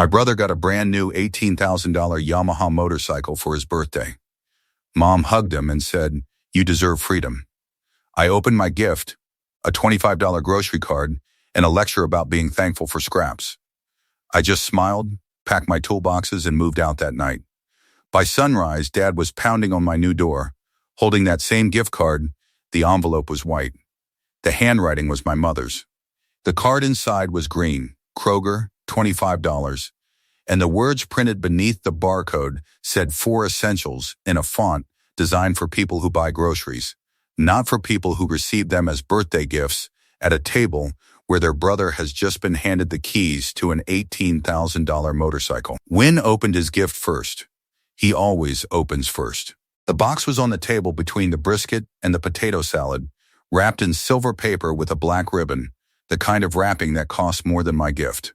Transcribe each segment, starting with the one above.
My brother got a brand new $18,000 Yamaha motorcycle for his birthday. Mom hugged him and said, "You deserve freedom." I opened my gift, a $25 grocery card, and a lecture about being thankful for scraps. I just smiled, packed my toolboxes, and moved out that night. By sunrise, Dad was pounding on my new door, holding that same gift card. The envelope was white. The handwriting was my mother's. The card inside was green, Kroger, $25, and the words printed beneath the barcode said 4 essentials in a font designed for people who buy groceries, not for people who receive them as birthday gifts at a table where their brother has just been handed the keys to an $18,000 motorcycle. Wynn opened his gift first. He always opens first. The box was on the table between the brisket and the potato salad, wrapped in silver paper with a black ribbon, the kind of wrapping that costs more than my gift.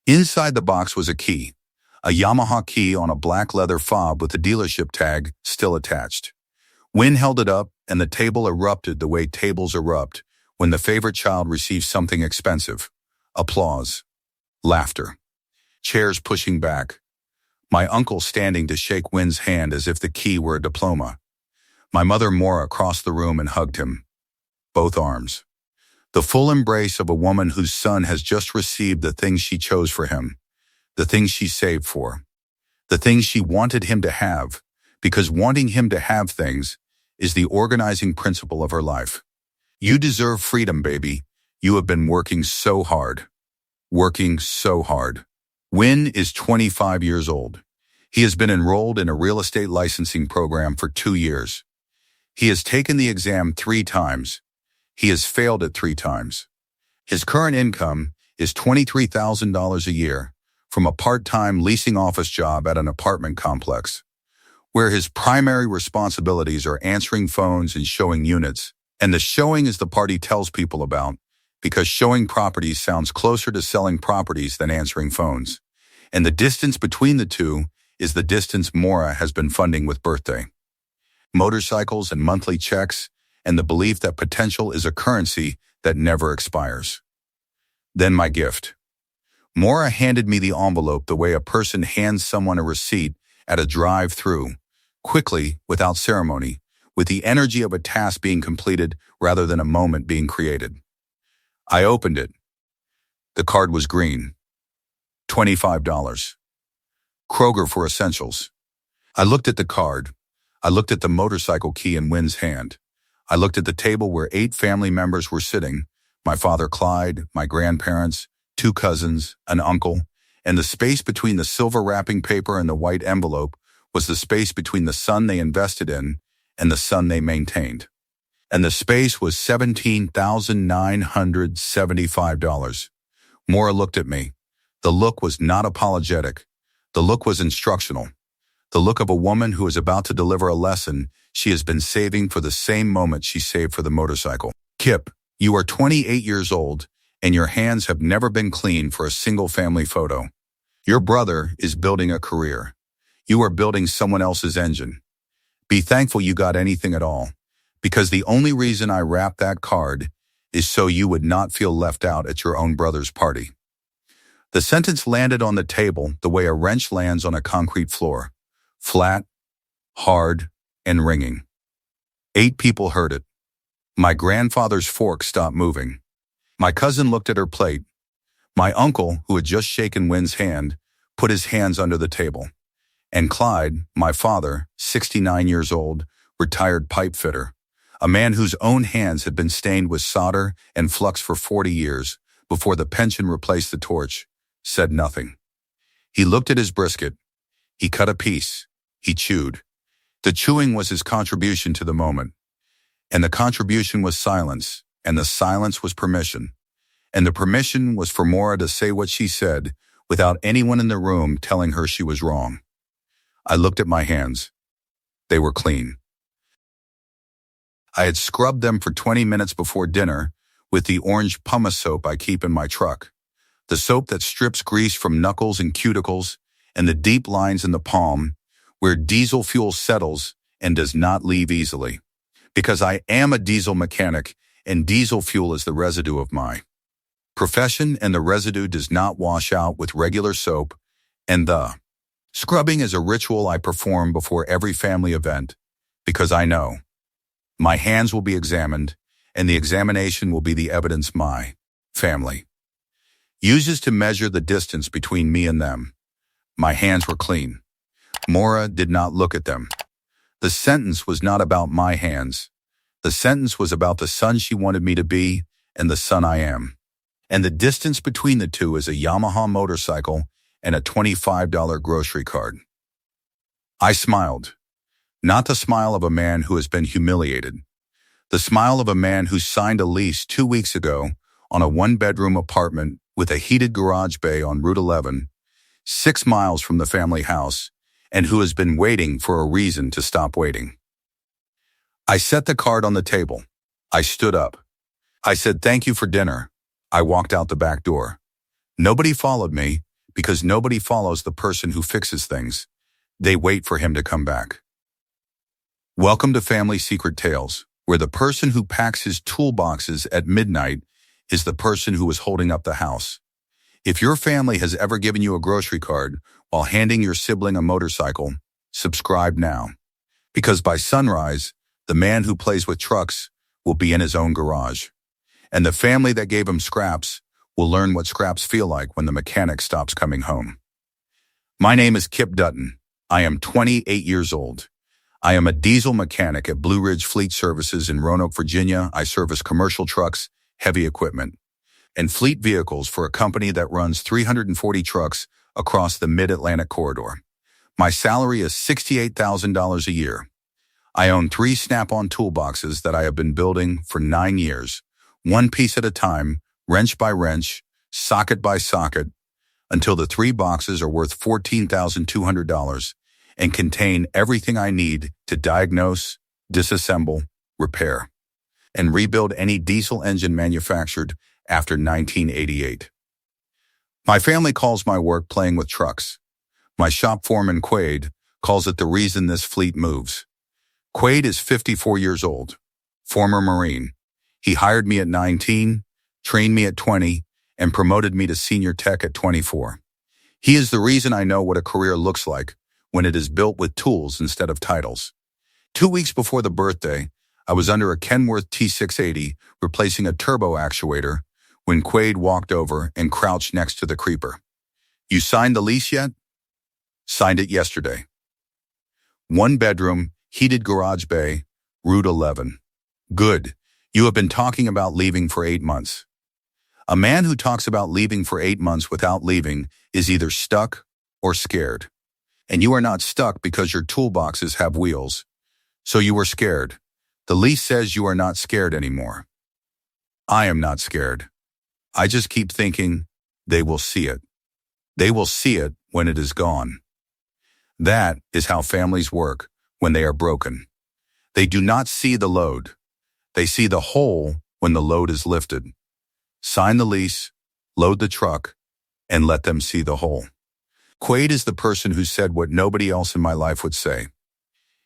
Inside the box was a key, a Yamaha key on a black leather fob with the dealership tag still attached. Wynn held it up, and the table erupted the way tables erupt when the favorite child receives something expensive. Applause. Laughter. Chairs pushing back. My uncle standing to shake Wynn's hand as if the key were a diploma. My mother Maura crossed the room and hugged him. Both arms. The full embrace of a woman whose son has just received the things she chose for him, the things she saved for, the things she wanted him to have, because wanting him to have things is the organizing principle of her life. You deserve freedom, baby. You have been working so hard. Working so hard. Wynn is 25 years old. He has been enrolled in a real estate licensing program for 2 years. He has taken the exam 3 times. He has failed it 3 times. His current income is $23,000 a year from a part-time leasing office job at an apartment complex, where his primary responsibilities are answering phones and showing units. And the showing is the part he tells people about, because showing properties sounds closer to selling properties than answering phones. And the distance between the two is the distance Maura has been funding with birthday. Motorcycles and monthly checks, and the belief that potential is a currency that never expires. Then my gift. Maura handed me the envelope the way a person hands someone a receipt at a drive-through, quickly, without ceremony, with the energy of a task being completed rather than a moment being created. I opened it. The card was green. $25. Kroger for essentials. I looked at the card. I looked at the motorcycle key in Wynn's hand. I looked at the table where 8 family members were sitting, my father Clyde, my grandparents, 2 cousins, an uncle, and the space between the silver wrapping paper and the white envelope was the space between the son they invested in and the son they maintained. And the space was $17,975. Maura looked at me. The look was not apologetic. The look was instructional. The look of a woman who is about to deliver a lesson she has been saving for the same moment she saved for the motorcycle. Kipp, you are 28 years old, and your hands have never been clean for a single family photo. Your brother is building a career. You are building someone else's engine. Be thankful you got anything at all, because the only reason I wrapped that card is so you would not feel left out at your own brother's party. The sentence landed on the table the way a wrench lands on a concrete floor. Flat, hard, and ringing. 8 people heard it. My grandfather's fork stopped moving. My cousin looked at her plate. My uncle, who had just shaken Wynn's hand, put his hands under the table. And Clyde, my father, 69 years old, retired pipe fitter, a man whose own hands had been stained with solder and flux for 40 years before the pension replaced the torch, said nothing. He looked at his brisket. He cut a piece. He chewed. The chewing was his contribution to the moment. And the contribution was silence, and the silence was permission. And the permission was for Maura to say what she said without anyone in the room telling her she was wrong. I looked at my hands. They were clean. I had scrubbed them for 20 minutes before dinner with the orange pumice soap I keep in my truck, the soap that strips grease from knuckles and cuticles and the deep lines in the palm where diesel fuel settles and does not leave easily. Because I am a diesel mechanic, and diesel fuel is the residue of my profession, and the residue does not wash out with regular soap, And the scrubbing is a ritual I perform before every family event because I know my hands will be examined and the examination will be the evidence my family uses to measure the distance between me and them. My hands were clean. Maura did not look at them. The sentence was not about my hands. The sentence was about the son she wanted me to be and the son I am. And the distance between the two is a Yamaha motorcycle and a $25 grocery card. I smiled. Not the smile of a man who has been humiliated. The smile of a man who signed a lease 2 weeks ago on a one-bedroom apartment with a heated garage bay on Route 11, 6 miles from the family house, and who has been waiting for a reason to stop waiting. I set the card on the table. I stood up. I said, "Thank you for dinner." I walked out the back door. Nobody followed me because nobody follows the person who fixes things. They wait for him to come back. Welcome to Family Secret Tales, where the person who packs his toolboxes at midnight is the person who is holding up the house. If your family has ever given you a grocery card while handing your sibling a motorcycle, subscribe now. Because by sunrise, the man who plays with trucks will be in his own garage. And the family that gave him scraps will learn what scraps feel like when the mechanic stops coming home. My name is Kipp Dutton. I am 28 years old. I am a diesel mechanic at Blue Ridge Fleet Services in Roanoke, Virginia. I service commercial trucks, heavy equipment, and fleet vehicles for a company that runs 340 trucks across the Mid-Atlantic corridor. My salary is $68,000 a year. I own 3 Snap-on toolboxes that I have been building for 9 years, one piece at a time, wrench by wrench, socket by socket, until the 3 boxes are worth $14,200 and contain everything I need to diagnose, disassemble, repair, and rebuild any diesel engine manufactured after 1988. My family calls my work playing with trucks. My shop foreman, Quaid, calls it the reason this fleet moves. Quaid is 54 years old, former Marine. He hired me at 19, trained me at 20, and promoted me to senior tech at 24. He is the reason I know what a career looks like when it is built with tools instead of titles. 2 weeks before the birthday, I was under a Kenworth T680 replacing a turbo actuator when Quaid walked over and crouched next to the creeper. "You signed the lease yet?" "Signed it yesterday." 1 bedroom, heated garage bay, Route 11. "Good. You have been talking about leaving for 8 months." A man who talks about leaving for 8 months without leaving is either stuck or scared. And you are not stuck because your toolboxes have wheels. So you were scared. The lease says you are not scared anymore. I am not scared. I just keep thinking, they will see it. They will see it when it is gone. That is how families work when they are broken. They do not see the load. They see the hole when the load is lifted. Sign the lease, load the truck, and let them see the hole. Quaid is the person who said what nobody else in my life would say.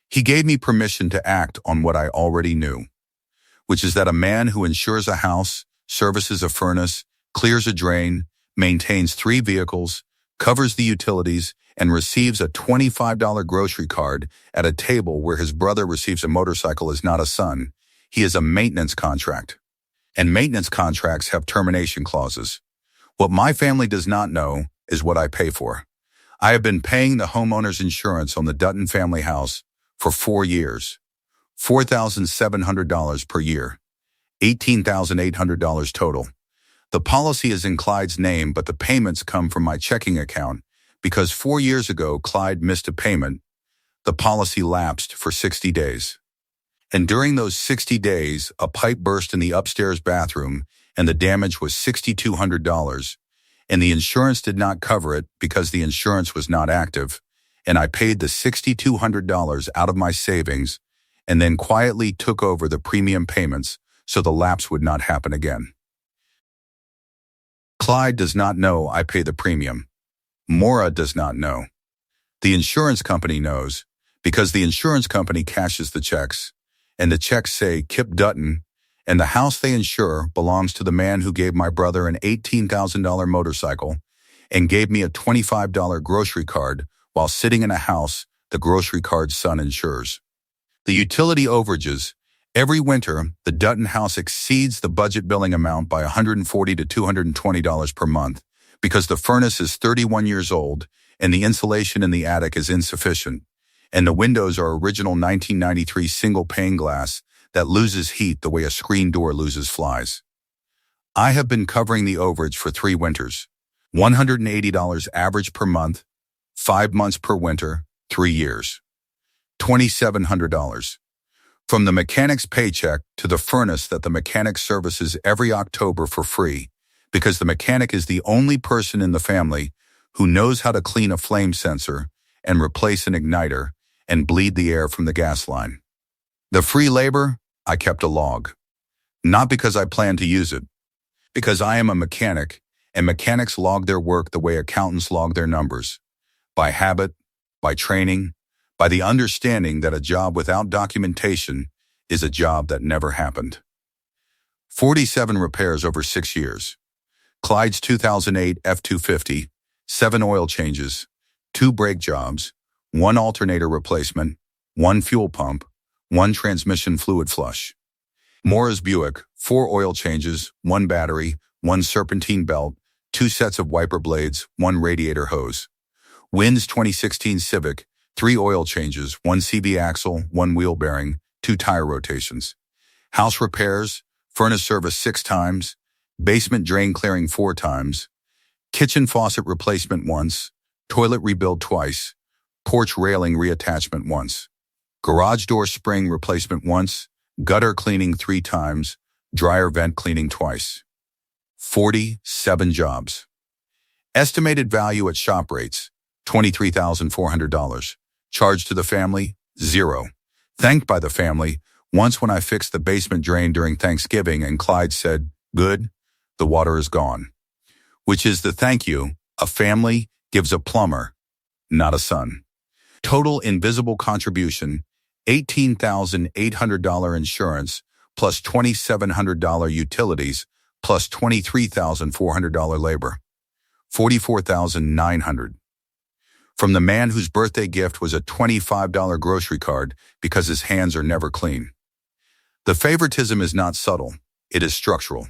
He gave me permission to act on what I already knew, which is that a man who insures a house, services a furnace, clears a drain, maintains 3 vehicles, covers the utilities, and receives a $25 grocery card at a table where his brother receives a motorcycle is not a son. He is a maintenance contract. And maintenance contracts have termination clauses. What my family does not know is what I pay for. I have been paying the homeowner's insurance on the Dutton family house for 4 years, $4,700 per year, $18,800 total. The policy is in Clyde's name, but the payments come from my checking account because 4 years ago Clyde missed a payment. The policy lapsed for 60 days. And during those 60 days, a pipe burst in the upstairs bathroom and the damage was $6,200. And the insurance did not cover it because the insurance was not active, and I paid the $6,200 out of my savings and then quietly took over the premium payments so the lapse would not happen again. Clyde does not know I pay the premium. Maura does not know. The insurance company knows because the insurance company cashes the checks, and the checks say Kipp Dutton, and the house they insure belongs to the man who gave my brother an $18,000 motorcycle and gave me a $25 grocery card while sitting in a house the grocery card's son insures. The utility overages. Every winter, the Dutton house exceeds the budget billing amount by $140 to $220 per month because the furnace is 31 years old and the insulation in the attic is insufficient, and the windows are original 1993 single-pane glass that loses heat the way a screen door loses flies. I have been covering the overage for 3 winters. $180 average per month, 5 months per winter, 3 years. $2,700. From the mechanic's paycheck to the furnace that the mechanic services every October for free, because the mechanic is the only person in the family who knows how to clean a flame sensor and replace an igniter and bleed the air from the gas line. The free labor, I kept a log. Not because I planned to use it, because I am a mechanic, and mechanics log their work the way accountants log their numbers, by habit, by training, by the understanding that a job without documentation is a job that never happened. 47 repairs over 6 years. Clyde's 2008 F-250, 7 oil changes, 2 brake jobs, 1 alternator replacement, 1 fuel pump, 1 transmission fluid flush. Mora's Buick, 4 oil changes, 1 battery, 1 serpentine belt, 2 sets of wiper blades, 1 radiator hose. Wynn's 2016 Civic, 3 oil changes, 1 CV axle, 1 wheel bearing, 2 tire rotations. House repairs, furnace service 6 times, basement drain clearing 4 times, kitchen faucet replacement once, toilet rebuild twice, porch railing reattachment once, garage door spring replacement once, gutter cleaning 3 times, dryer vent cleaning twice. 47 jobs. Estimated value at shop rates, $23,400. Charged to the family, 0. Thanked by the family, once when I fixed the basement drain during Thanksgiving and Clyde said, "Good, the water is gone." Which is the thank you a family gives a plumber, not a son. Total invisible contribution, $18,800 insurance, plus $2,700 utilities, plus $23,400 labor. $44,900. From the man whose birthday gift was a $25 grocery card because his hands are never clean. The favoritism is not subtle, it is structural.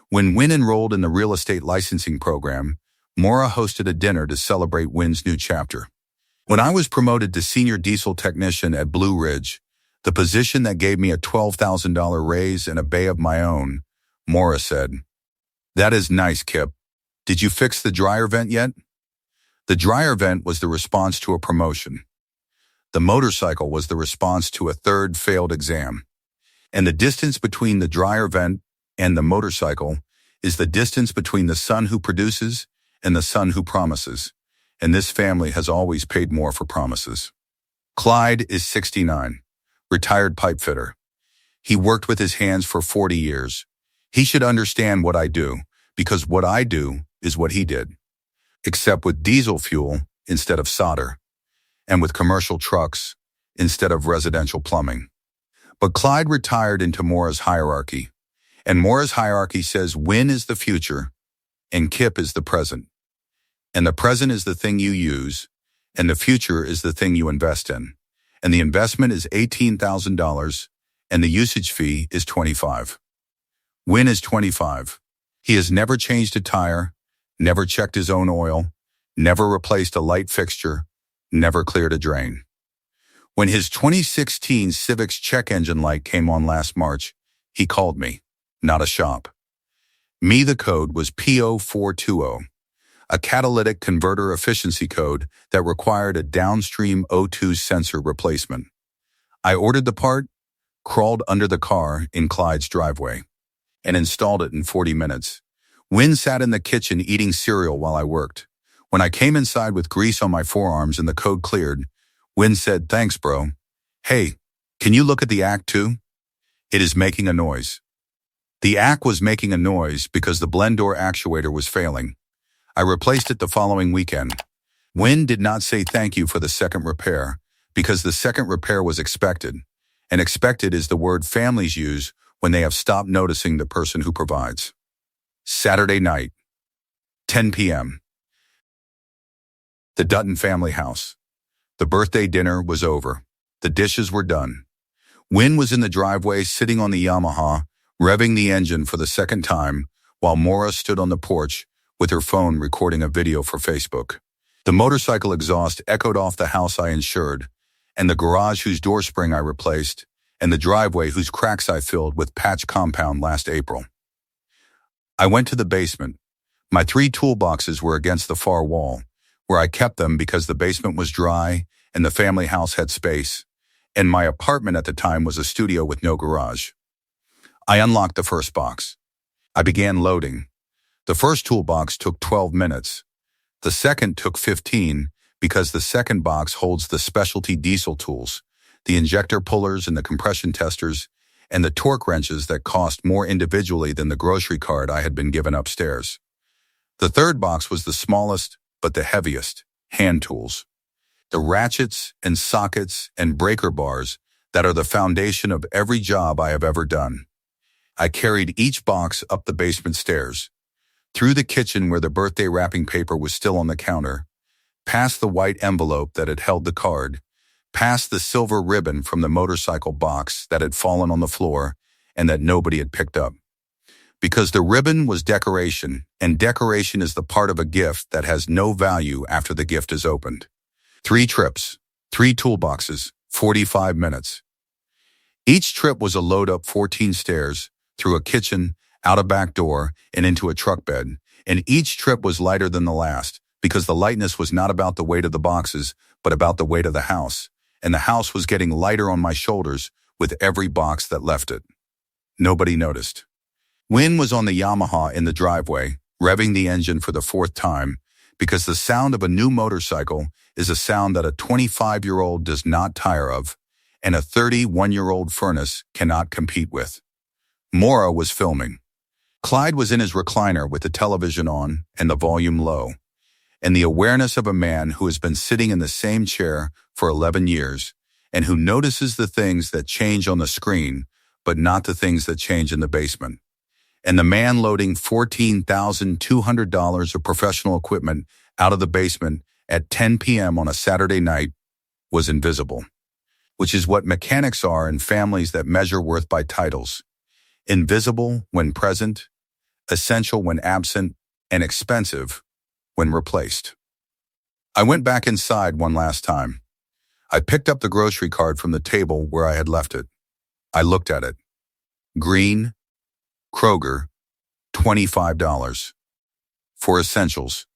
When Wynn enrolled in the real estate licensing program, Maura hosted a dinner to celebrate Wynn's new chapter. When I was promoted to senior diesel technician at Blue Ridge, the position that gave me a $12,000 raise and a bay of my own, Maura said, "That is nice, Kipp. Did you fix the dryer vent yet?" The dryer vent was the response to a promotion. The motorcycle was the response to a 3rd failed exam. And the distance between the dryer vent and the motorcycle is the distance between the son who produces and the son who promises. And this family has always paid more for promises. Clyde is 69, retired pipe fitter. He worked with his hands for 40 years. He should understand what I do, because what I do is what he did, except with diesel fuel instead of solder, and with commercial trucks instead of residential plumbing. But Clyde retired into Maura's hierarchy, and Maura's hierarchy says Wynn is the future and Kipp is the present. And the present is the thing you use, and the future is the thing you invest in. And the investment is $18,000, and the usage fee is $25,000. Wynn is 25. He has never changed a tire, never checked his own oil, never replaced a light fixture, never cleared a drain. When his 2016 Civic's check engine light came on last March, he called me, not a shop. The code was P0420, a catalytic converter efficiency code that required a downstream O2 sensor replacement. I ordered the part, crawled under the car in Clyde's driveway, and installed it in 40 minutes. Wynn sat in the kitchen eating cereal while I worked. When I came inside with grease on my forearms and the code cleared, Wynn said, "Thanks, bro. Hey, can you look at the ACK too? It is making a noise." The ACK was making a noise because the blend door actuator was failing. I replaced it the following weekend. Wynn did not say thank you for the second repair because the second repair was expected, and expected is the word families use when they have stopped noticing the person who provides. Saturday night, 10 p.m. The Dutton family house. The birthday dinner was over. The dishes were done. Wynn was in the driveway sitting on the Yamaha, revving the engine for the second time, while Maura stood on the porch with her phone recording a video for Facebook. The motorcycle exhaust echoed off the house I insured, and the garage whose door spring I replaced, and the driveway whose cracks I filled with patch compound last April. I went to the basement. My 3 toolboxes were against the far wall, where I kept them because the basement was dry and the family house had space, and my apartment at the time was a studio with no garage. I unlocked the first box. I began loading. The first toolbox took 12 minutes. The second took 15 because the second box holds the specialty diesel tools, the injector pullers and the compression testers, and the torque wrenches that cost more individually than the grocery cart I had been given upstairs. The third box was the smallest, but the heaviest, hand tools. The ratchets and sockets and breaker bars that are the foundation of every job I have ever done. I carried each box up the basement stairs, through the kitchen where the birthday wrapping paper was still on the counter, past the white envelope that had held the card, past the silver ribbon from the motorcycle box that had fallen on the floor and that nobody had picked up. Because the ribbon was decoration, and decoration is the part of a gift that has no value after the gift is opened. 3 trips, 3 toolboxes, 45 minutes. Each trip was a load up 14 stairs, through a kitchen, out a back door, and into a truck bed, and each trip was lighter than the last, because the lightness was not about the weight of the boxes, but about the weight of the house, and the house was getting lighter on my shoulders with every box that left it. Nobody noticed. Wynn was on the Yamaha in the driveway, revving the engine for the 4th time, because the sound of a new motorcycle is a sound that a 25-year-old does not tire of, and a 31-year-old furnace cannot compete with. Maura was filming. Clyde was in his recliner with the television on and the volume low, and the awareness of a man who has been sitting in the same chair for 11 years and who notices the things that change on the screen, but not the things that change in the basement. And the man loading $14,200 of professional equipment out of the basement at 10 p.m. on a Saturday night was invisible, which is what mechanics are in families that measure worth by titles. Invisible when present, essential when absent, and expensive when replaced. I went back inside one last time. I picked up the grocery card from the table where I had left it. I looked at it. Green, Kroger, $25. For essentials.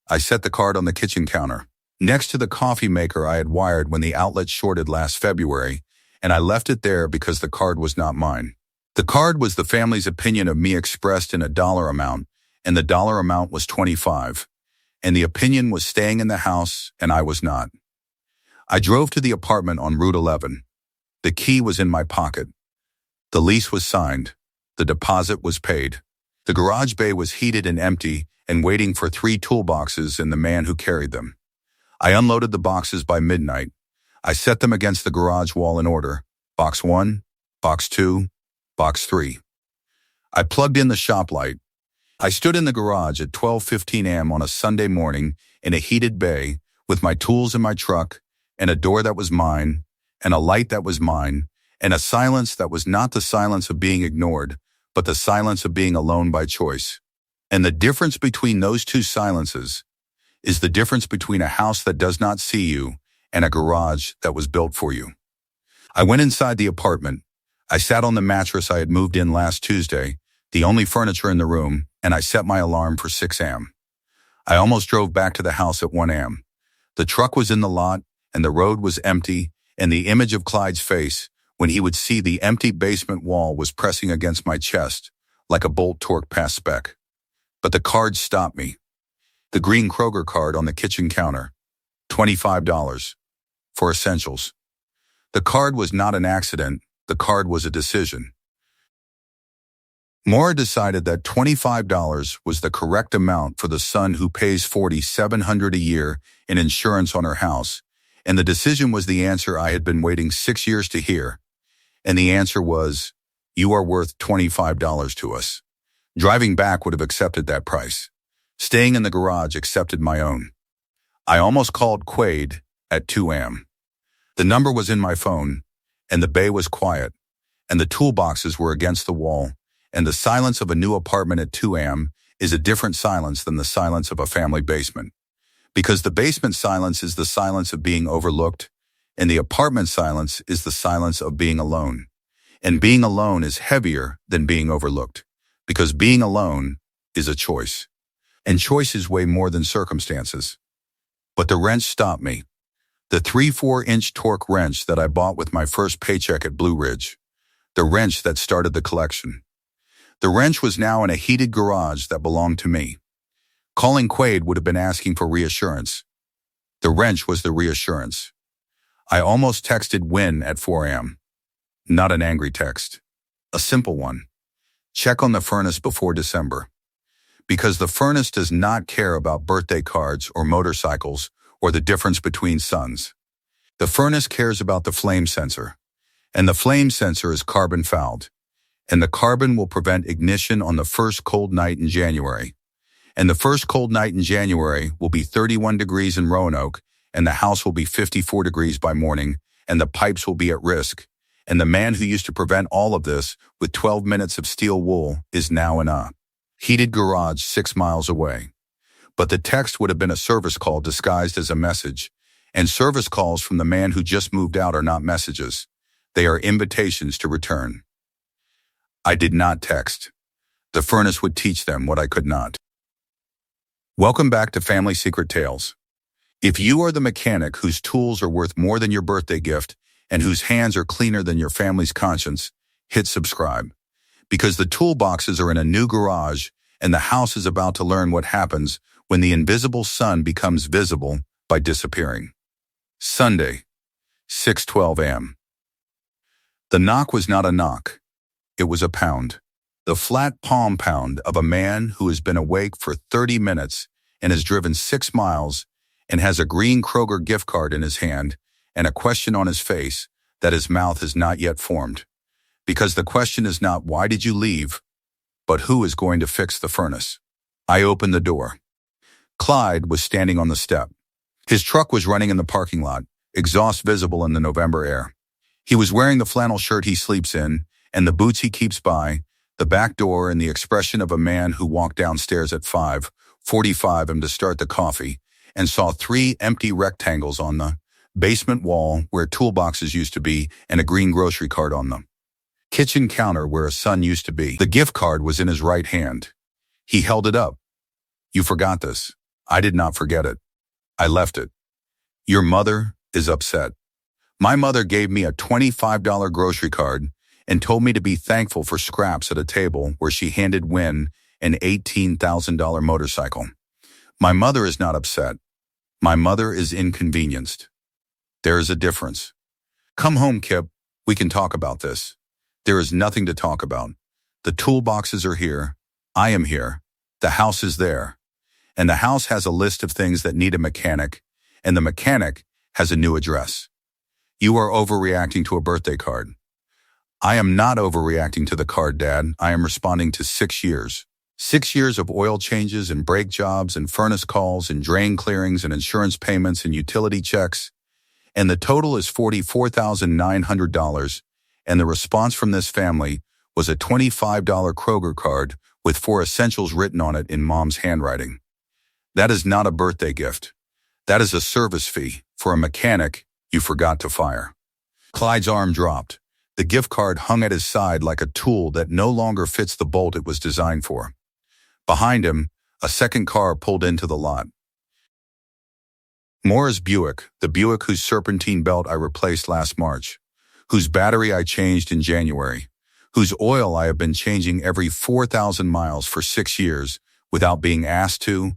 I set the card on the kitchen counter, next to the coffee maker I had wired when the outlet shorted last February, and I left it there because the card was not mine. The card was the family's opinion of me expressed in a dollar amount, and the dollar amount was $25, and the opinion was staying in the house, and I was not. I drove to the apartment on Route 11. The key was in my pocket. The lease was signed. The deposit was paid. The garage bay was heated and empty and waiting for 3 toolboxes and the man who carried them. I unloaded the boxes by midnight. I set them against the garage wall in order. Box 1, Box 2, Box 3. I plugged in the shop light. I stood in the garage at 12:15 a.m. on a Sunday morning in a heated bay with my tools in my truck and a door that was mine and a light that was mine and a silence that was not the silence of being ignored, but the silence of being alone by choice. And the difference between those 2 silences is the difference between a house that does not see you and a garage that was built for you. I went inside the apartment. I sat on the mattress I had moved in last Tuesday, the only furniture in the room, and I set my alarm for 6 a.m. I almost drove back to the house at 1 a.m. The truck was in the lot, and the road was empty, and the image of Clyde's face when he would see the empty basement wall was pressing against my chest like a bolt torqued past spec. But the card stopped me. The green Kroger card on the kitchen counter, $25 for essentials. The card was not an accident. The card was a decision. Maura decided that $25 was the correct amount for the son who pays $4,700 a year in insurance on her house, and the decision was the answer I had been waiting 6 years to hear. And the answer was, you are worth $25 to us. Driving back would have accepted that price. Staying in the garage accepted my own. I almost called Quaid at 2 a.m. The number was in my phone, and the bay was quiet, and the toolboxes were against the wall, and the silence of a new apartment at 2 a.m. is a different silence than the silence of a family basement. Because the basement silence is the silence of being overlooked, and the apartment silence is the silence of being alone. And being alone is heavier than being overlooked, because being alone is a choice. And choices weigh more than circumstances. But the wrench stopped me. The 3-4-inch torque wrench that I bought with my first paycheck at Blue Ridge. The wrench that started the collection. The wrench was now in a heated garage that belonged to me. Calling Quaid would have been asking for reassurance. The wrench was the reassurance. I almost texted Win at 4 a.m. Not an angry text. A simple one. Check on the furnace before December. Because the furnace does not care about birthday cards or motorcycles or the difference between suns. The furnace cares about the flame sensor. And the flame sensor is carbon fouled. And the carbon will prevent ignition on the first cold night in January. And the first cold night in January will be 31 degrees in Roanoke, and the house will be 54 degrees by morning, and the pipes will be at risk. And the man who used to prevent all of this with 12 minutes of steel wool is now in a heated garage 6 miles away. But the text would have been a service call disguised as a message, and service calls from the man who just moved out are not messages. They are invitations to return. I did not text. The furnace would teach them what I could not. Welcome back to Family Secret Tales. If you are the mechanic whose tools are worth more than your birthday gift and whose hands are cleaner than your family's conscience, hit subscribe. Because the toolboxes are in a new garage and the house is about to learn what happens when the invisible sun becomes visible by disappearing. Sunday, 6:12 a.m. The knock was not a knock. It was a pound. The flat palm pound of a man who has been awake for 30 minutes and has driven 6 miles and has a green Kroger gift card in his hand and a question on his face that his mouth has not yet formed. Because the question is not why did you leave, but who is going to fix the furnace? I opened the door. Clyde was standing on the step. His truck was running in the parking lot, exhaust visible in the November air. He was wearing the flannel shirt he sleeps in and the boots he keeps by, the back door and the expression of a man who walked downstairs at 5:45 a.m. to start the coffee and saw 3 empty rectangles on the basement wall where toolboxes used to be and a green grocery cart on them. Kitchen counter where a sun used to be. The gift card was in his right hand. He held it up. You forgot this. I did not forget it. I left it. Your mother is upset. My mother gave me a $25 grocery card and told me to be thankful for scraps at a table where she handed Win an $18,000 motorcycle. My mother is not upset. My mother is inconvenienced. There is a difference. Come home, Kipp. We can talk about this. There is nothing to talk about. The toolboxes are here. I am here. The house is there. And the house has a list of things that need a mechanic, and the mechanic has a new address. You are overreacting to a birthday card. I am not overreacting to the card, Dad. I am responding to 6 years. 6 years of oil changes and brake jobs and furnace calls and drain clearings and insurance payments and utility checks. And the total is $44,900. And the response from this family was a $25 Kroger card with 4 essentials written on it in Mom's handwriting. That is not a birthday gift. That is a service fee for a mechanic you forgot to fire. Clyde's arm dropped. The gift card hung at his side like a tool that no longer fits the bolt it was designed for. Behind him, a second car pulled into the lot. Moore's Buick, the Buick whose serpentine belt I replaced last March, whose battery I changed in January, whose oil I have been changing every 4,000 miles for 6 years without being asked to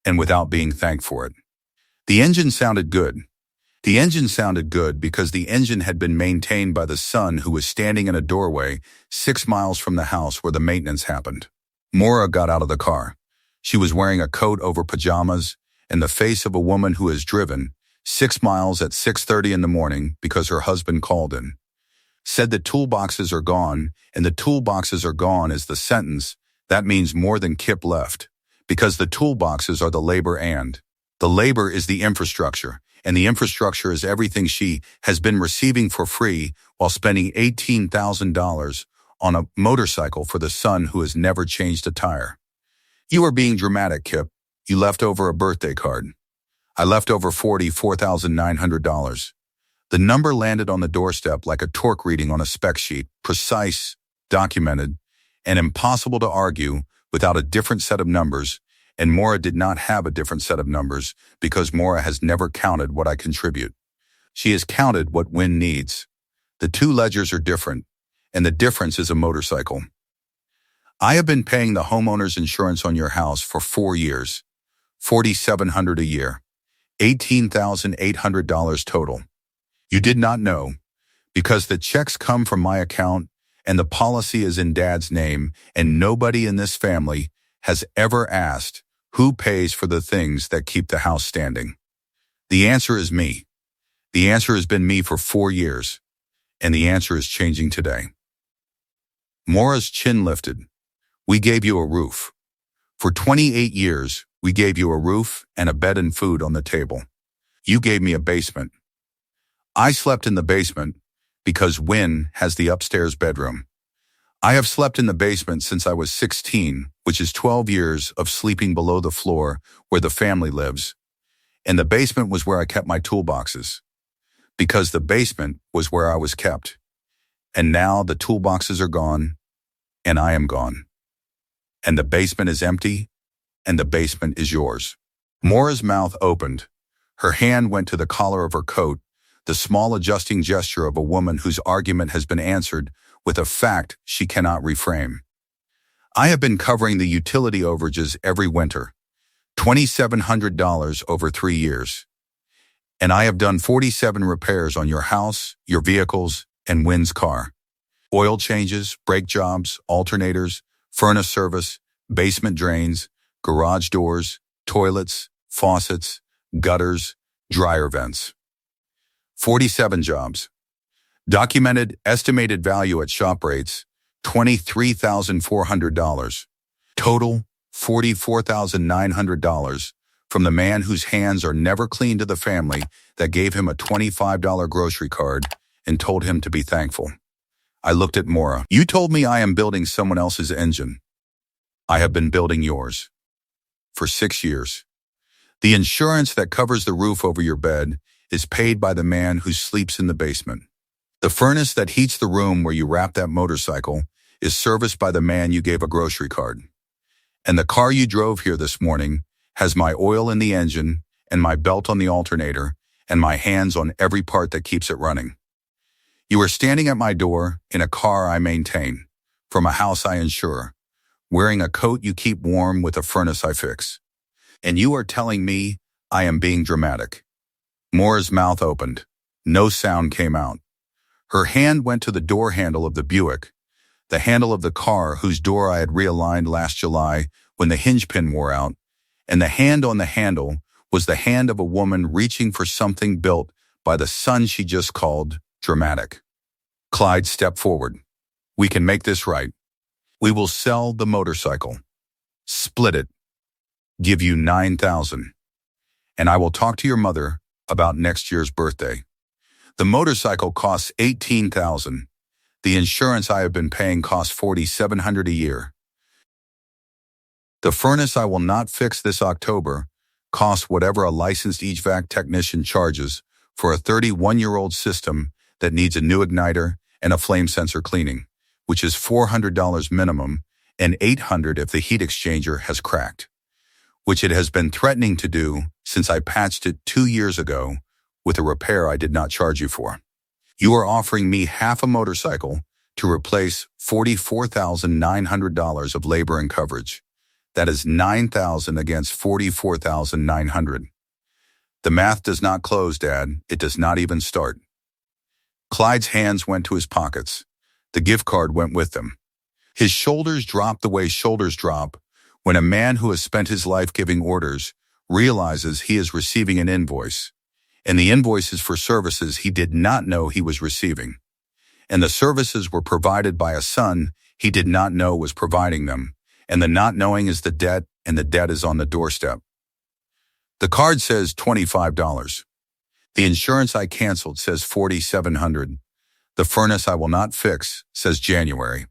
and without being thanked for it. The engine sounded good. The engine sounded good because the engine had been maintained by the son who was standing in a doorway 6 miles from the house where the maintenance happened. Maura got out of the car. She was wearing a coat over pajamas and the face of a woman who has driven 6 miles at 6:30 in the morning because her husband called in. Said the toolboxes are gone, and the toolboxes are gone is the sentence. That means more than Kipp left, because the toolboxes are the labor and The labor is the infrastructure, and the infrastructure is everything she has been receiving for free while spending $18,000 on a motorcycle for the son who has never changed a tire. You are being dramatic, Kipp. You left over a birthday card. I left over $44,900. The number landed on the doorstep like a torque reading on a spec sheet, precise, documented, and impossible to argue without a different set of numbers, and Maura did not have a different set of numbers because Maura has never counted what I contribute. She has counted what Win needs. The two ledgers are different, and the difference is a motorcycle. I have been paying the homeowner's insurance on your house for 4 years, $4,700 a year, $18,800 total. You did not know, because the checks come from my account and the policy is in Dad's name, and nobody in this family has ever asked who pays for the things that keep the house standing. The answer is me. The answer has been me for 4 years, and the answer is changing today. Maura's chin lifted. We gave you a roof. For 28 years, we gave you a roof and a bed and food on the table. You gave me a basement. I slept in the basement because Win has the upstairs bedroom. I have slept in the basement since I was 16, which is 12 years of sleeping below the floor where the family lives. And the basement was where I kept my toolboxes, because the basement was where I was kept. And now the toolboxes are gone, and I am gone. And the basement is empty, and the basement is yours. Maura's mouth opened. Her hand went to the collar of her coat, the small adjusting gesture of a woman whose argument has been answered with a fact she cannot reframe. I have been covering the utility overages every winter, $2,700 over 3 years. And I have done 47 repairs on your house, your vehicles, and Win's car. Oil changes, brake jobs, alternators, furnace service, basement drains, garage doors, toilets, faucets, gutters, dryer vents. 47 jobs. Documented estimated value at shop rates, $23,400. Total, $44,900 from the man whose hands are never clean to the family that gave him a $25 grocery card and told him to be thankful. I looked at Maura. You told me I am building someone else's engine. I have been building yours. For 6 years. The insurance that covers the roof over your bed is paid by the man who sleeps in the basement. The furnace that heats the room where you wrap that motorcycle is serviced by the man you gave a grocery card. And the car you drove here this morning has my oil in the engine and my belt on the alternator and my hands on every part that keeps it running. You are standing at my door in a car I maintain, from a house I insure, wearing a coat you keep warm with a furnace I fix. And you are telling me I am being dramatic. Maura's mouth opened. No sound came out. Her hand went to the door handle of the Buick, the handle of the car whose door I had realigned last July when the hinge pin wore out, and the hand on the handle was the hand of a woman reaching for something built by the son she just called dramatic. Clyde stepped forward. We can make this right. We will sell the motorcycle. Split it. Give you $9,000. And I will talk to your mother about next year's birthday. The motorcycle costs $18,000. The insurance I have been paying costs $4,700 a year. The furnace I will not fix this October costs whatever a licensed HVAC technician charges for a 31-year-old system that needs a new igniter and a flame sensor cleaning, which is $400 minimum and $800 if the heat exchanger has cracked, which it has been threatening to do since I patched it 2 years ago with a repair I did not charge you for. You are offering me half a motorcycle to replace $44,900 of labor and coverage. That is $9,000 against $44,900. The math does not close, Dad. It does not even start. Clyde's hands went to his pockets. The gift card went with them. His shoulders dropped the way shoulders drop when a man who has spent his life giving orders realizes he is receiving an invoice, and the invoice is for services he did not know he was receiving. And the services were provided by a son he did not know was providing them, and the not knowing is the debt, and the debt is on the doorstep. The card says $25. The insurance I canceled says $4,700. The furnace I will not fix says January.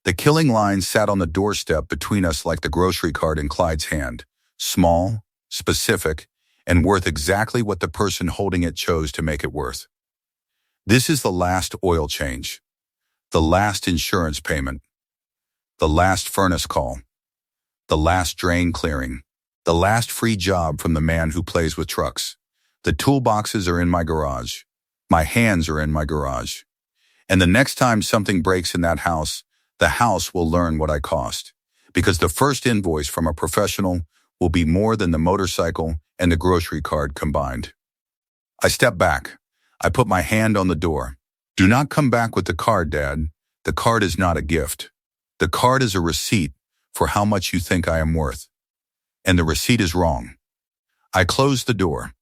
The killing line sat on the doorstep between us like the grocery card in Clyde's hand, small, specific, and worth exactly what the person holding it chose to make it worth. This is the last oil change, the last insurance payment, the last furnace call, the last drain clearing, the last free job from the man who plays with trucks. The toolboxes are in my garage. My hands are in my garage. And the next time something breaks in that house, the house will learn what I cost, because the first invoice from a professional will be more than the motorcycle and the grocery card combined. I step back. I put my hand on the door. Do not come back with the card, Dad. The card is not a gift. The card is a receipt for how much you think I am worth. And the receipt is wrong. I closed the door.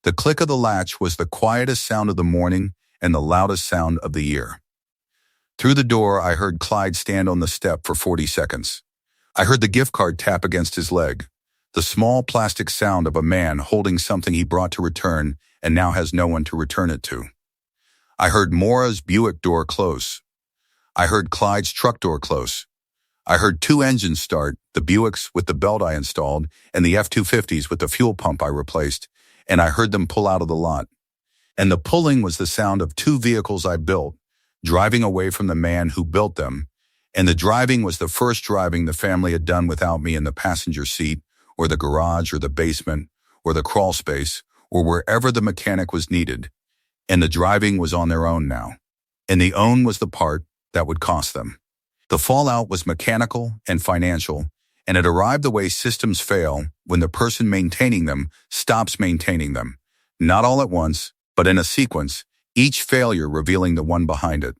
The click of the latch was the quietest sound of the morning and the loudest sound of the year. Through the door, I heard Clyde stand on the step for 40 seconds. I heard the gift card tap against his leg, the small plastic sound of a man holding something he brought to return and now has no one to return it to. I heard Maura's Buick door close. I heard Clyde's truck door close. I heard two engines start, the Buicks with the belt I installed and the F-250s with the fuel pump I replaced, and I heard them pull out of the lot. And the pulling was the sound of two vehicles I built, driving away from the man who built them, and the driving was the first driving the family had done without me in the passenger seat, or the garage, or the basement, or the crawl space, or wherever the mechanic was needed, and the driving was on their own now. And the own was the part that would cost them. The fallout was mechanical and financial, and it arrived the way systems fail when the person maintaining them stops maintaining them, not all at once, but in a sequence, each failure revealing the one behind it.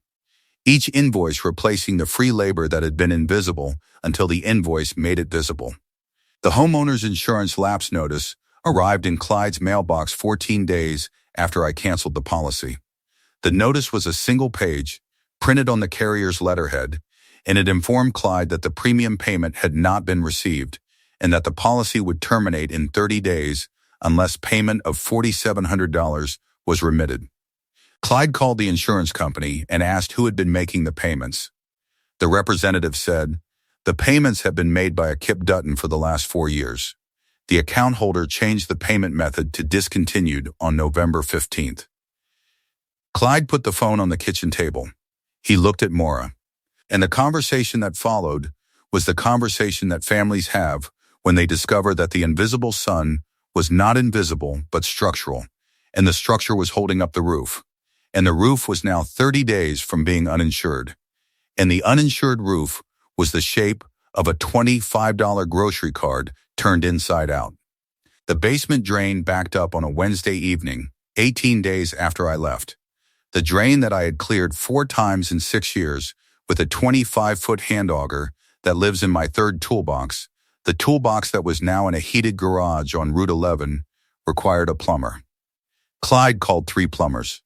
Each invoice replacing the free labor that had been invisible until the invoice made it visible. The homeowner's insurance lapse notice arrived in Clyde's mailbox 14 days after I canceled the policy. The notice was a single page, printed on the carrier's letterhead, and it informed Clyde that the premium payment had not been received and that the policy would terminate in 30 days unless payment of $4,700 was remitted. Clyde called the insurance company and asked who had been making the payments. The representative said, "The payments have been made by a Kipp for the last 4 years. The account holder changed the payment method to discontinued on November 15th. Clyde put the phone on the kitchen table. He looked at Maura. And the conversation that followed was the conversation that families have when they discover that the invisible sun was not invisible but structural, and the structure was holding up the roof. And the roof was now 30 days from being uninsured. And the uninsured roof was the shape of a $25 grocery card turned inside out. The basement drain backed up on a Wednesday evening, 18 days after I left. The drain that I had cleared 4 times in 6 years with a 25-foot hand auger that lives in my third toolbox, the toolbox that was now in a heated garage on Route 11, required a plumber. Clyde called 3 plumbers.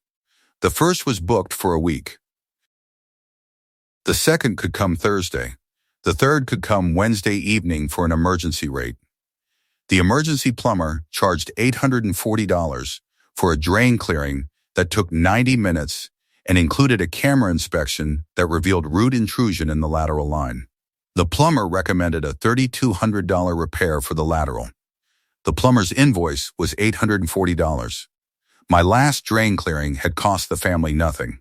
The first was booked for a week. The second could come Thursday. The third could come Wednesday evening for an emergency rate. The emergency plumber charged $840 for a drain clearing that took 90 minutes and included a camera inspection that revealed root intrusion in the lateral line. The plumber recommended a $3,200 repair for the lateral. The plumber's invoice was $840. My last drain clearing had cost the family nothing.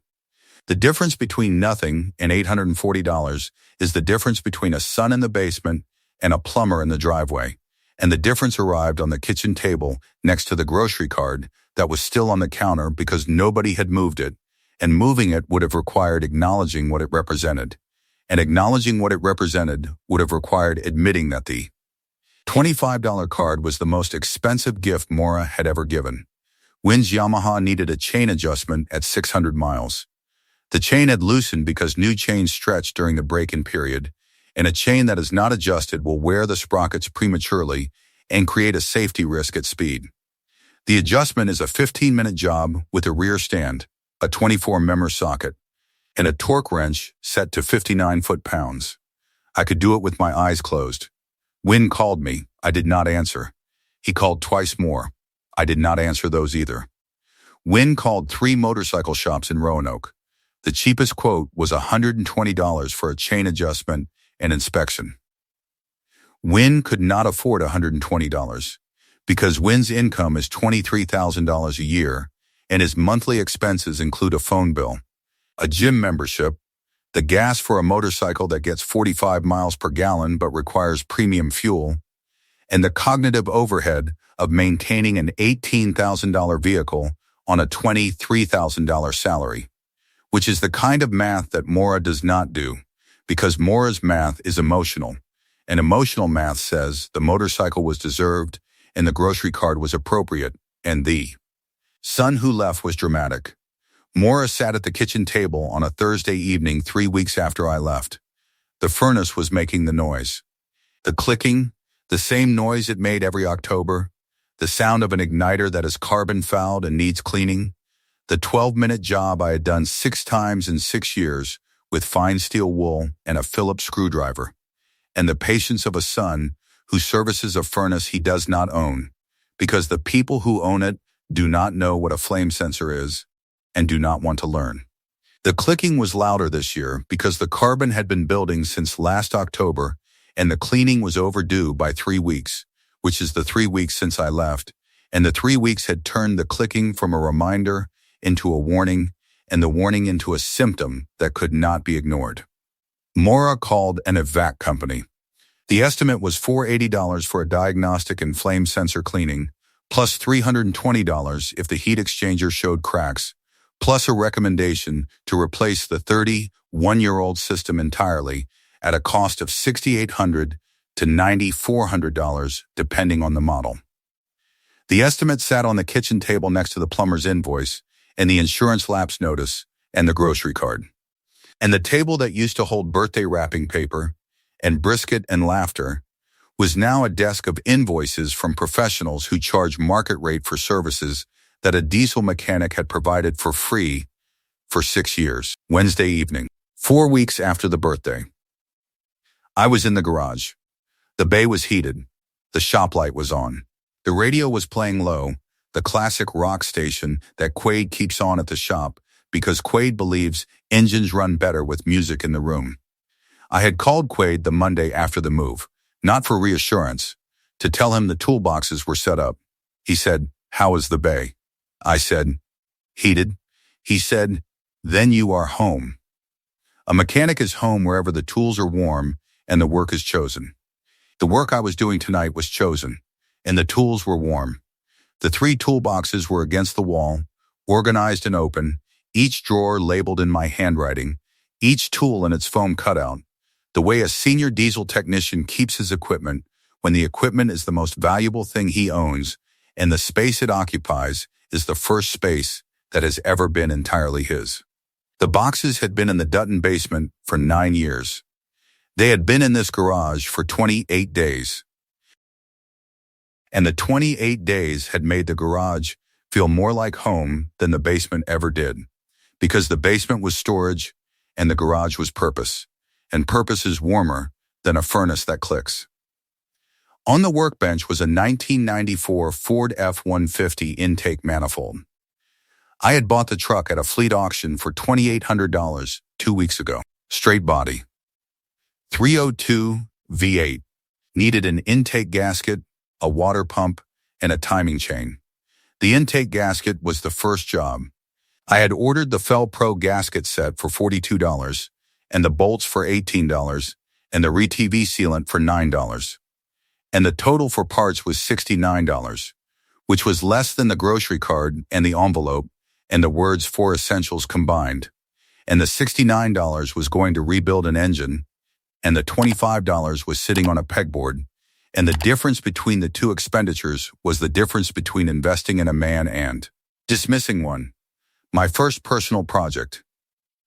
The difference between nothing and $840 is the difference between a son in the basement and a plumber in the driveway, and the difference arrived on the kitchen table next to the grocery card that was still on the counter because nobody had moved it, and moving it would have required acknowledging what it represented, and acknowledging what it represented would have required admitting that the $25 card was the most expensive gift Maura had ever given. Wynn's Yamaha needed a chain adjustment at 600 miles. The chain had loosened because new chains stretched during the break-in period, and a chain that is not adjusted will wear the sprockets prematurely and create a safety risk at speed. The adjustment is a 15-minute job with a rear stand, a 24-member socket, and a torque wrench set to 59 foot-pounds. I could do it with my eyes closed. Wynn called me. I did not answer. He called twice more. I did not answer those either. Wynn called 3 motorcycle shops in Roanoke. The cheapest quote was $120 for a chain adjustment and inspection. Wynn could not afford $120 because Wynn's income is $23,000 a year and his monthly expenses include a phone bill, a gym membership, the gas for a motorcycle that gets 45 miles per gallon but requires premium fuel, and the cognitive overhead of maintaining an $18,000 vehicle on a $23,000 salary, which is the kind of math that Maura does not do, because Maura's math is emotional, and emotional math says the motorcycle was deserved and the grocery card was appropriate, and the son who left was dramatic. Maura sat at the kitchen table on a Thursday evening 3 weeks after I left. The furnace was making the noise. The clicking, the same noise it made every October, the sound of an igniter that is carbon fouled and needs cleaning, the 12-minute job I had done 6 times in 6 years with fine steel wool and a Phillips screwdriver, and the patience of a son who services a furnace he does not own, because the people who own it do not know what a flame sensor is and do not want to learn. The clicking was louder this year because the carbon had been building since last October and the cleaning was overdue by 3 weeks, which is the 3 weeks since I left, and the 3 weeks had turned the clicking from a reminder into a warning and the warning into a symptom that could not be ignored. Maura called an evac company. The estimate was $480 for a diagnostic and flame sensor cleaning, plus $320 if the heat exchanger showed cracks, plus a recommendation to replace the 31-year-old system entirely at a cost of $6,800 to $9,400 depending on the model. The estimate sat on the kitchen table next to the plumber's invoice and the insurance lapse notice and the grocery card. And the table that used to hold birthday wrapping paper and brisket and laughter was now a desk of invoices from professionals who charge market rate for services that a diesel mechanic had provided for free for 6 years. Wednesday evening, 4 weeks after the birthday. I was in the garage. The bay was heated. The shop light was on. The radio was playing low, the classic rock station that Quaid keeps on at the shop because Quaid believes engines run better with music in the room. I had called Quaid the Monday after the move, not for reassurance, to tell him the toolboxes were set up. He said, "How is the bay?" I said, "Heated." He said, "Then you are home." A mechanic is home wherever the tools are warm and the work is chosen. The work I was doing tonight was chosen, and the tools were warm. The 3 toolboxes were against the wall, organized and open, each drawer labeled in my handwriting, each tool in its foam cutout, the way a senior diesel technician keeps his equipment when the equipment is the most valuable thing he owns, and the space it occupies is the first space that has ever been entirely his. The boxes had been in the Dutton basement for 9 years. They had been in this garage for 28 days. And the 28 days had made the garage feel more like home than the basement ever did, because the basement was storage and the garage was purpose, and purpose is warmer than a furnace that clicks. On the workbench was a 1994 Ford F-150 intake manifold. I had bought the truck at a fleet auction for $2,800 2 weeks ago. Straight body. 302 V8. Needed an intake gasket, a water pump, and a timing chain. The intake gasket was the first job. I had ordered the Fel Pro gasket set for $42, and the bolts for $18, and the re-TV sealant for $9. And the total for parts was $69, which was less than the grocery card and the envelope and the words "for essentials" combined. And the $69 was going to rebuild an engine, and the $25 was sitting on a pegboard. And the difference between the two expenditures was the difference between investing in a man and dismissing one. My first personal project.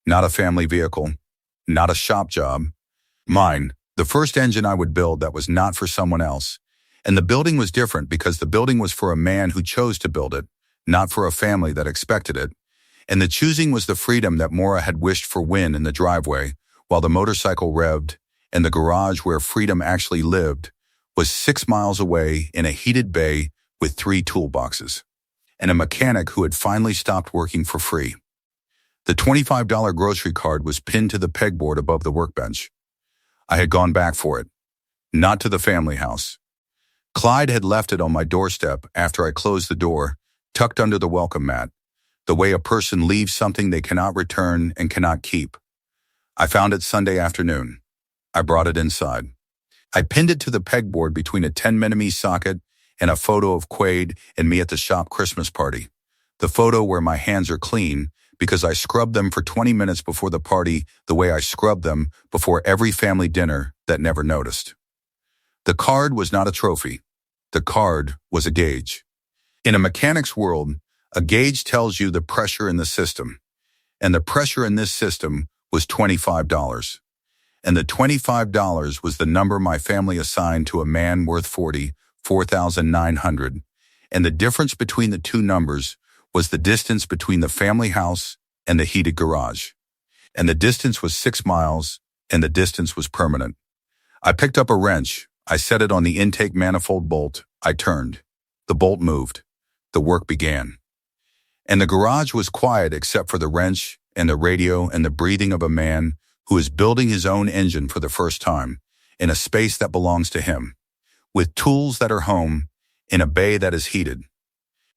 Not a family vehicle. Not a shop job. Mine. The first engine I would build that was not for someone else. And the building was different because the building was for a man who chose to build it, not for a family that expected it. And the choosing was the freedom that Maura had wished for Wynn in the driveway, while the motorcycle revved, and the garage where freedom actually lived was 6 miles away in a heated bay with 3 toolboxes, and a mechanic who had finally stopped working for free. The $25 grocery card was pinned to the pegboard above the workbench. I had gone back for it, not to the family house. Clyde had left it on my doorstep after I closed the door, tucked under the welcome mat, the way a person leaves something they cannot return and cannot keep. I found it Sunday afternoon. I brought it inside. I pinned it to the pegboard between a 10mm socket and a photo of Quaid and me at the shop Christmas party. The photo where my hands are clean because I scrubbed them for 20 minutes before the party the way I scrubbed them before every family dinner that never noticed. The card was not a trophy. The card was a gauge. In a mechanic's world, a gauge tells you the pressure in the system, and the pressure in this system was $25. And the $25 was the number my family assigned to a man worth $44,900, and the difference between the two numbers was the distance between the family house and the heated garage. And the distance was 6 miles, and the distance was permanent. I picked up a wrench. I set it on the intake manifold bolt. I turned. The bolt moved. The work began. And the garage was quiet except for the wrench and the radio and the breathing of a man who is building his own engine for the first time in a space that belongs to him, with tools that are home, in a bay that is heated,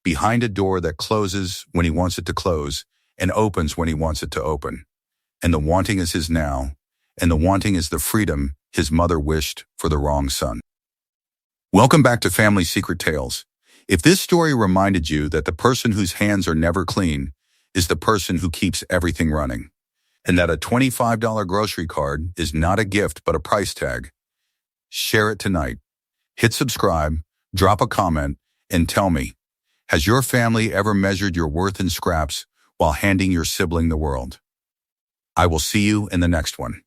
behind a door that closes when he wants it to close and opens when he wants it to open. And the wanting is his now, and the wanting is the freedom his mother wished for the wrong son. Welcome back to Family Secret Tales. If this story reminded you that the person whose hands are never clean is the person who keeps everything running, and that a $25 grocery card is not a gift but a price tag, share it tonight. Hit subscribe, drop a comment, and tell me, has your family ever measured your worth in scraps while handing your sibling the world? I will see you in the next one.